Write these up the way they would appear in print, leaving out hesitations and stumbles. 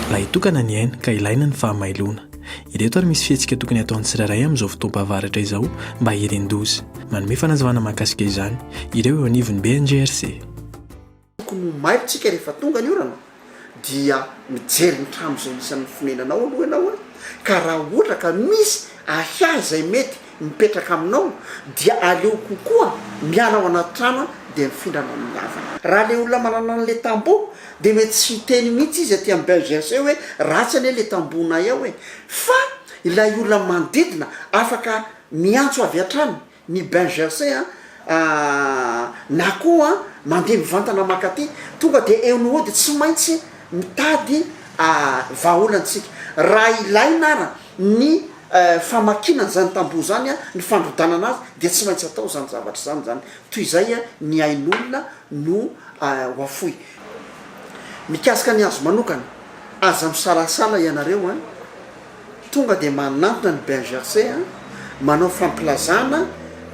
raha hitokana ny aina ka ilaina ny fahamailona. Ireto ary misy fihetsika tokony ataon'ny tsirairay amin'izao fotoam-pahavaratra izao mba hiren-doza. Manome fanazavana mahakasika izany ireo eo anivon'ny BNGRC. Tokony mailontsika rehefa tonga ny orana dia mijery ny trano izay isan'ny fonenanao aloha ianao ka raha ohatra ka misy ahia izay mety mipetraka aminao dia aleo kokoa miala ao anaty trano dia mifindrana amin'ny havana. Raha le olona manana an'le tambo dia mety tsy teny mihitsy izy aty amin'ny BNGRC hoe ratsy anie le tambonay ao hoe fa ilay olona manodidina afaka miantso avy hatrany ny BNGRC na koa mandeha mivantana makaty tonga dia eo no dia tsy maintsy mitady vahaolantsika. Raha ilaina ara ny famakinana zany tambo zany ny fandrodanana azy dia tsy maintsy atao zany zavatra zany zany toy izay ny ain'olona no hoafoy. Mikasika ny azo manokana aza misalasala ianareo tonga dia manantona ny BNGRC manao fampilazana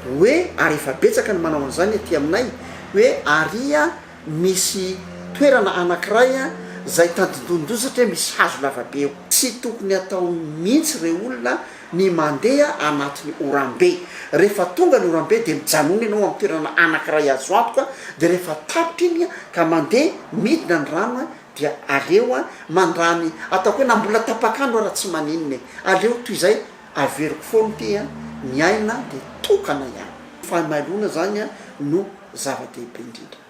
hoe ary efa betsaka ny manao an'izany aty aminay hoe aria misy toerana anankiray zay tadidondosatra hoe misy hazo lavabe eo. Tsy tokony atao mihitsy re olona ny mandeha anatin'ny orambe. Rehefa tonga ny orambe dia mijanona ianao amin'ny toerana anankiray azo antoka dia rehefa tapitra iny ka mandeha midina ny rano dia aleo mandrany ataoko hoe na mbola tapakandro raha tsy maninona aleo toy izay averiko foana ty ny aina dia tokana ihany. Fahamailona zany no zava-dehibe indrindra.